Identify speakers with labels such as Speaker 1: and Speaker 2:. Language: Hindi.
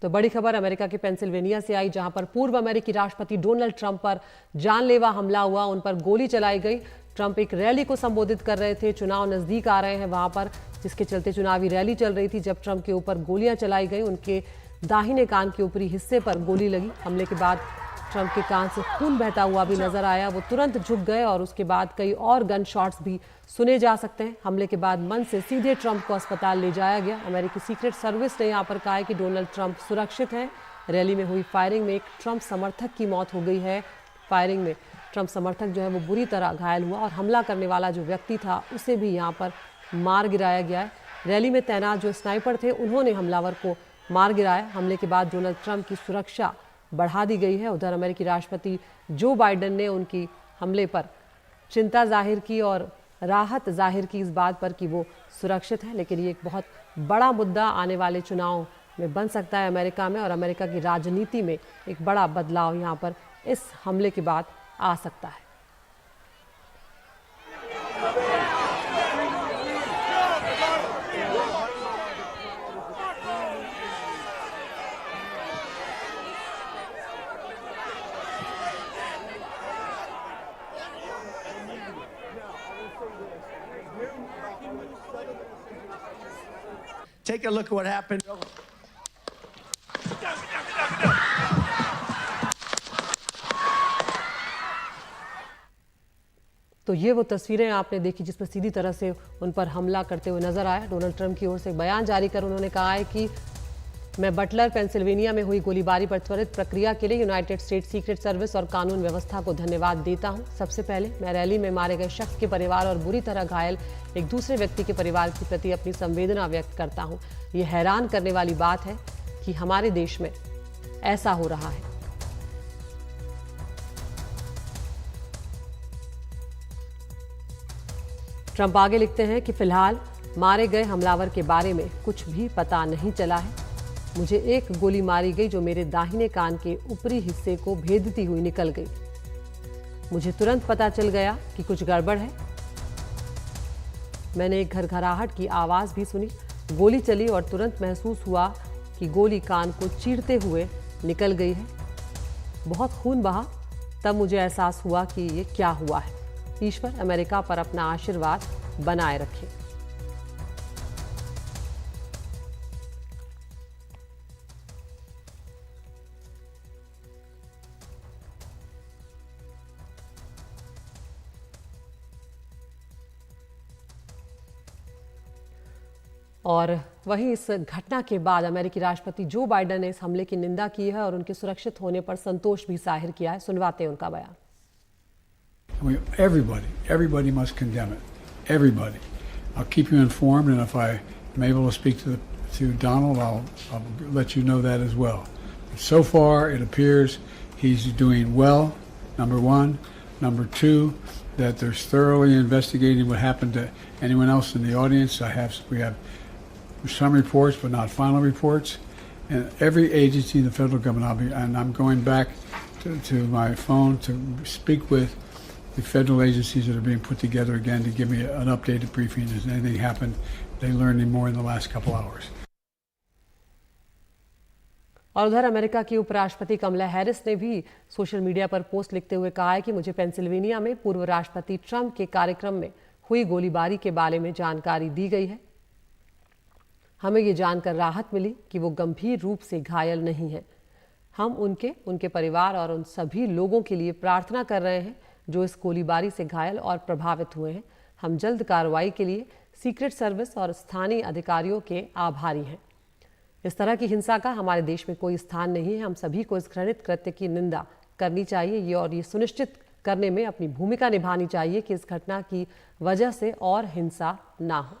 Speaker 1: तो बड़ी खबर अमेरिका के पेंसिल्वेनिया से आई, जहां पर पूर्व अमेरिकी राष्ट्रपति डोनाल्ड ट्रंप पर जानलेवा हमला हुआ, उन पर गोली चलाई गई। ट्रंप एक रैली को संबोधित कर रहे थे, चुनाव नजदीक आ रहे हैं वहां पर, जिसके चलते चुनावी रैली चल रही थी जब ट्रंप के ऊपर गोलियां चलाई गई। उनके दाहिने कान के ऊपरी हिस्से पर गोली लगी। हमले के बाद ट्रंप के कान से खून बहता हुआ भी नजर आया। वो तुरंत झुक गए और उसके बाद कई और गन शॉट्स भी सुने जा सकते हैं। हमले के बाद मन से सीधे ट्रंप को अस्पताल ले जाया गया। अमेरिकी सीक्रेट सर्विस ने यहाँ पर कहा है कि डोनाल्ड ट्रंप सुरक्षित हैं। रैली में हुई फायरिंग में एक ट्रंप समर्थक की मौत हो गई है। फायरिंग में ट्रंप समर्थक जो है वो बुरी तरह घायल हुआ और हमला करने वाला जो व्यक्ति था उसे भी यहाँ पर मार गिराया गया है। रैली में तैनात जो स्नाइपर थे उन्होंने हमलावर को मार गिराया। हमले के बाद डोनाल्ड ट्रंप की सुरक्षा बढ़ा दी गई है। उधर अमेरिकी राष्ट्रपति जो बाइडेन ने उनकी हमले पर चिंता जाहिर की और राहत जाहिर की इस बात पर कि वो सुरक्षित है। लेकिन ये एक बहुत बड़ा मुद्दा आने वाले चुनाव में बन सकता है अमेरिका में, और अमेरिका की राजनीति में एक बड़ा बदलाव यहाँ पर इस हमले के बाद आ सकता है।
Speaker 2: Take a look at what happened.
Speaker 1: तो ये वो तस्वीरें आपने देखी जिसमें सीधी तरह से उन पर हमला करते हुए नजर आया। डोनाल्ड ट्रंप की ओर से एक बयान जारी कर उन्होंने कहा है कि मैं बटलर पेंसिल्वेनिया में हुई गोलीबारी पर त्वरित प्रक्रिया के लिए यूनाइटेड स्टेट्स सीक्रेट सर्विस और कानून व्यवस्था को धन्यवाद देता हूं। सबसे पहले मैं रैली में मारे गए शख्स के परिवार और बुरी तरह घायल एक दूसरे व्यक्ति के परिवार के प्रति अपनी संवेदना व्यक्त करता हूं। यह हैरान करने वाली बात है कि हमारे देश में ऐसा हो रहा है। ट्रंप आगे लिखते हैं कि फिलहाल मारे गए हमलावर के बारे में कुछ भी पता नहीं चला है। मुझे एक गोली मारी गई जो मेरे दाहिने कान के ऊपरी हिस्से को भेदती हुई निकल गई। मुझे तुरंत पता चल गया कि कुछ गड़बड़ है। मैंने एक घरघराहट की आवाज भी सुनी। गोली चली और तुरंत महसूस हुआ कि गोली कान को चीरते हुए निकल गई है। बहुत खून बहा। तब मुझे एहसास हुआ कि ये क्या हुआ है। ईश्वर अमेरिका पर अपना आशीर्वाद बनाए रखे। और वहीं इस घटना के बाद अमेरिकी राष्ट्रपति जो बाइडेन ने इस हमले की निंदा की है और उनके सुरक्षित होने पर संतोष भी जाहिर किया है। सुनवाते हैं उनका बयान।
Speaker 3: Everybody must condemn it. Everybody. I'll keep you informed, and if I am able to speak to Donald, I'll let you know that as well. But so far, it appears he's doing well, number one. Number two, that they're thoroughly investigating what happened to anyone else in the audience. We have some reports, but not final reports. And every agency in the federal government, I'm going back to my phone to speak with the federal agencies that are being put together again to give me an updated briefing. Has anything happened? They learned any more in the last couple hours.
Speaker 1: और उधर अमेरिका की उपराष्ट्रपति कमला हैरिस ने भी सोशल मीडिया पर पोस्ट लिखते हुए कहा है कि मुझे पेंसिल्वेनिया में पूर्व राष्ट्रपति ट्रंप के कार्यक्रम में हुई गोलीबारी के बारे में जानकारी दी गई है। हमें ये जानकर राहत मिली कि वो गंभीर रूप से घायल नहीं है। हम उनके परिवार और उन सभी लोगों के लिए प्रार्थना कर रहे हैं जो इस गोलीबारी से घायल और प्रभावित हुए हैं। हम जल्द कार्रवाई के लिए सीक्रेट सर्विस और स्थानीय अधिकारियों के आभारी हैं। इस तरह की हिंसा का हमारे देश में कोई स्थान नहीं है। हम सभी को इस घृणित कृत्य की निंदा करनी चाहिए और ये सुनिश्चित करने में अपनी भूमिका निभानी चाहिए कि इस घटना की वजह से और हिंसा ना हो।